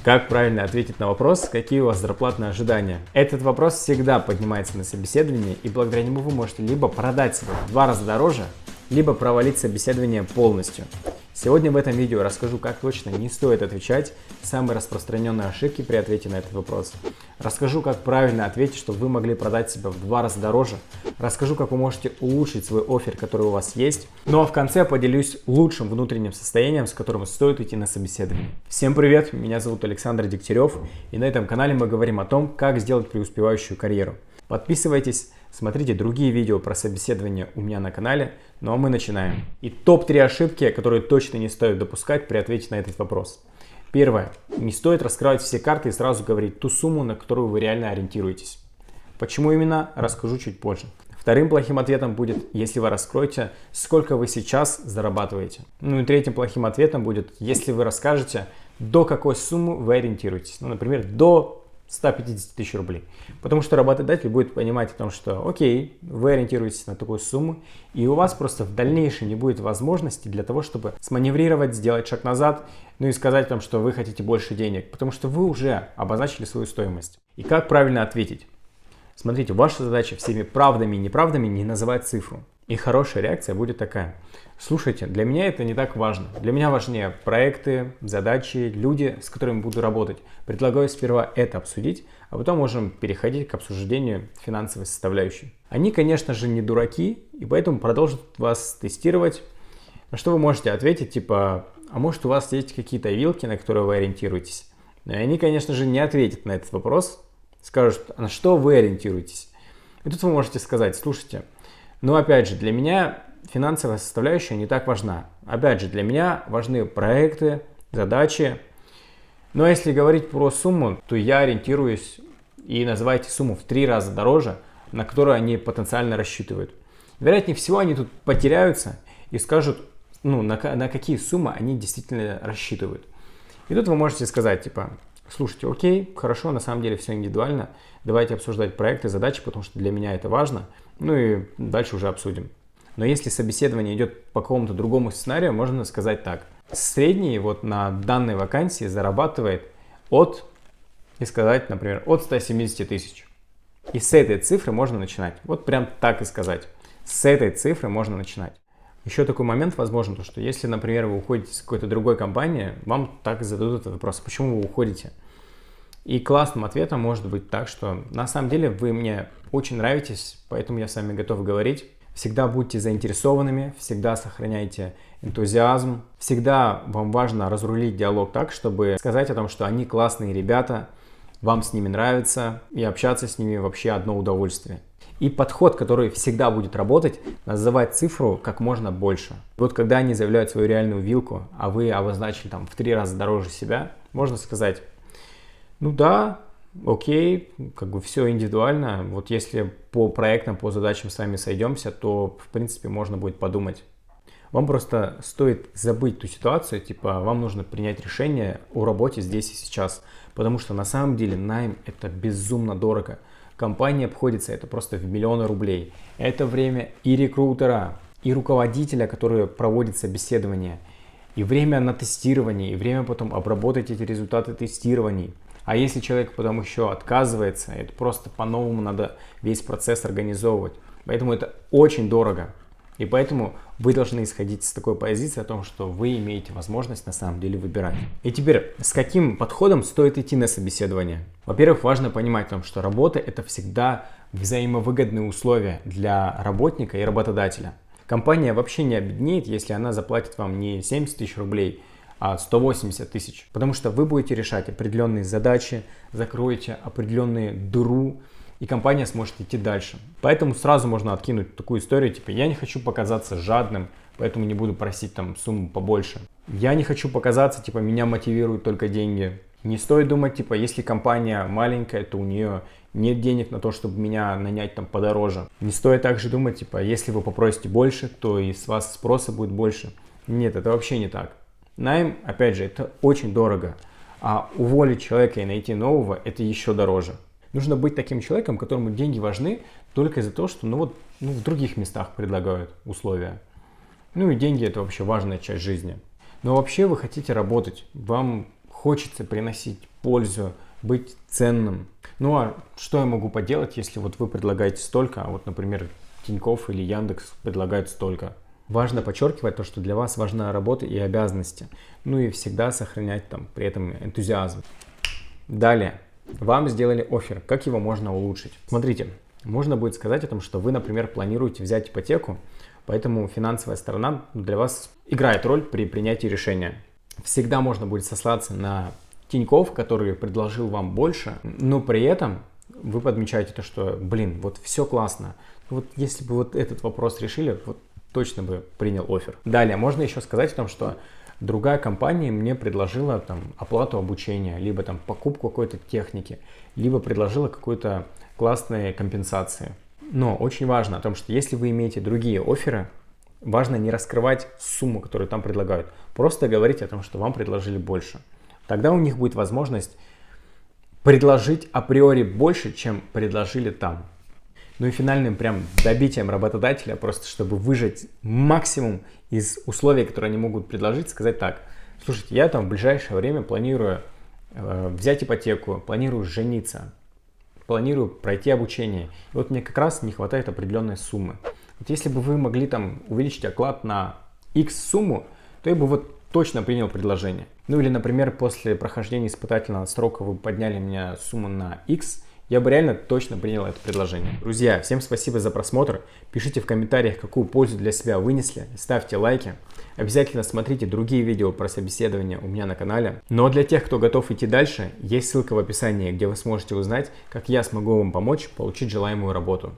Как правильно ответить на вопрос, какие у вас зарплатные ожидания? Этот вопрос всегда поднимается на собеседовании, и благодаря нему вы можете либо продать себя в 2 раза дороже, либо провалить собеседование полностью. Сегодня в этом видео расскажу, как точно не стоит отвечать самые распространенные ошибки при ответе на этот вопрос. Расскажу, как правильно ответить, чтобы вы могли продать себя в 2 раза дороже. Расскажу, как вы можете улучшить свой оффер, который у вас есть. Ну а в конце поделюсь лучшим внутренним состоянием, с которым стоит идти на собеседование. Всем привет, меня зовут Александр Дегтярев, и на этом канале мы говорим о том, как сделать преуспевающую карьеру. Подписывайтесь, смотрите другие видео про собеседование у меня на канале, ну а мы начинаем. И топ-3 ошибки, которые точно не стоит допускать при ответе на этот вопрос. Первое. Не стоит раскрывать все карты и сразу говорить ту сумму, на которую вы реально ориентируетесь. Почему именно, расскажу чуть позже. Вторым плохим ответом будет, если вы раскроете, сколько вы сейчас зарабатываете. Ну и третьим плохим ответом будет, если вы расскажете, до какой суммы вы ориентируетесь. Ну, например, до 150 тысяч рублей. Потому что работодатель будет понимать о том, что окей, вы ориентируетесь на такую сумму, и у вас просто в дальнейшем не будет возможности для того, чтобы сманеврировать, сделать шаг назад, ну и сказать о том, что вы хотите больше денег, потому что вы уже обозначили свою стоимость. И как правильно ответить? Смотрите, ваша задача всеми правдами и неправдами не называть цифру. И хорошая реакция будет такая. Слушайте, для меня это не так важно. Для меня важнее проекты, задачи, люди, с которыми буду работать. Предлагаю сперва это обсудить, а потом можем переходить к обсуждению финансовой составляющей. Они, конечно же, не дураки, и поэтому продолжат вас тестировать. На что вы можете ответить, типа, а может у вас есть какие-то вилки, на которые вы ориентируетесь? И они, конечно же, не ответят на этот вопрос, скажут, а на что вы ориентируетесь? И тут вы можете сказать, слушайте, но опять же, для меня финансовая составляющая не так важна. Опять же, для меня важны проекты, задачи. Но если говорить про сумму, то я ориентируюсь и называйте сумму в 3 раза дороже, на которую они потенциально рассчитывают. Вероятнее всего, они тут потеряются и скажут, ну, на какие суммы они действительно рассчитывают. И тут вы можете сказать, типа, слушайте, окей, хорошо, на самом деле все индивидуально, давайте обсуждать проекты, задачи, потому что для меня это важно, ну и дальше уже обсудим. Но если собеседование идет по какому-то другому сценарию, можно сказать так. Средний вот на данной вакансии зарабатывает и сказать, например, от 170 тысяч. И с этой цифры можно начинать. Вот прям так и сказать. С этой цифры можно начинать. Еще такой момент возможен, то, что если, например, вы уходите с какой-то другой компании, вам так и зададут этот вопрос, почему вы уходите? И классным ответом может быть так, что на самом деле вы мне очень нравитесь, поэтому я с вами готов говорить. Всегда будьте заинтересованными, всегда сохраняйте энтузиазм, всегда вам важно разрулить диалог так, чтобы сказать о том, что они классные ребята, вам с ними нравится, и общаться с ними вообще одно удовольствие. И подход, который всегда будет работать, называть цифру как можно больше. Вот когда они заявляют свою реальную вилку, а вы обозначили там в 3 раза дороже себя, можно сказать, ну да, окей, как бы все индивидуально. Вот если по проектам, по задачам с вами сойдемся, то в принципе можно будет подумать. Вам просто стоит забыть ту ситуацию, типа вам нужно принять решение о работе здесь и сейчас. Потому что на самом деле найм это безумно дорого. Компания обходится это просто в миллионы рублей. Это время и рекрутера, и руководителя, который проводит собеседование, и время на тестирование, и время потом обработать эти результаты тестирований. А если человек потом еще отказывается, это просто по-новому надо весь процесс организовывать. Поэтому это очень дорого. И поэтому вы должны исходить с такой позиции о том, что вы имеете возможность на самом деле выбирать. И теперь, с каким подходом стоит идти на собеседование? Во-первых, важно понимать о том, что работа это всегда взаимовыгодные условия для работника и работодателя. Компания вообще не обеднеет, если она заплатит вам не 70 тысяч рублей, а 180 тысяч. Потому что вы будете решать определенные задачи, закроете определенную дыру, и компания сможет идти дальше. Поэтому сразу можно откинуть такую историю, типа я не хочу показаться жадным, поэтому не буду просить там сумму побольше. Я не хочу показаться, типа меня мотивируют только деньги. Не стоит думать, типа если компания маленькая, то у нее нет денег на то, чтобы меня нанять там подороже. Не стоит также думать, типа если вы попросите больше, то и с вас спроса будет больше. Нет, это вообще не так. Найм, опять же, это очень дорого, а уволить человека и найти нового, это еще дороже. Нужно быть таким человеком, которому деньги важны только из-за того, что в других местах предлагают условия. Ну и деньги это вообще важная часть жизни. Но вообще вы хотите работать, вам хочется приносить пользу, быть ценным. Ну а что я могу поделать, если вот вы предлагаете столько, а вот, например, Тинькофф или Яндекс предлагают столько? Важно подчеркивать то, что для вас важна работа и обязанности. Ну и всегда сохранять там при этом энтузиазм. Далее. Вам сделали оффер. Как его можно улучшить? Смотрите, можно будет сказать о том, что вы, например, планируете взять ипотеку, поэтому финансовая сторона для вас играет роль при принятии решения. Всегда можно будет сослаться на Тинькофф, который предложил вам больше, но при этом вы подмечаете то, что, блин, вот все классно. Вот если бы вот этот вопрос решили, вот точно бы принял оффер. Далее, можно еще сказать о том, что другая компания мне предложила там оплату обучения, либо там покупку какой-то техники, либо предложила какую-то классные компенсации. Но очень важно о том, что если вы имеете другие офферы, важно не раскрывать сумму, которую там предлагают. Просто говорить о том, что вам предложили больше. Тогда у них будет возможность предложить априори больше, чем предложили там. Ну и финальным прям добитием работодателя, просто чтобы выжать максимум из условий, которые они могут предложить, сказать так: слушайте, я там в ближайшее время планирую взять ипотеку, планирую жениться, планирую пройти обучение. И вот мне как раз не хватает определенной суммы. Вот если бы вы могли там увеличить оклад на X сумму, то я бы вот точно принял предложение. Ну или, например, после прохождения испытательного срока вы подняли мне сумму на X, я бы реально точно принял это предложение. Друзья, всем спасибо за просмотр. Пишите в комментариях, какую пользу для себя вынесли. Ставьте лайки. Обязательно смотрите другие видео про собеседование у меня на канале. Но для тех, кто готов идти дальше, есть ссылка в описании, где вы сможете узнать, как я смогу вам помочь получить желаемую работу.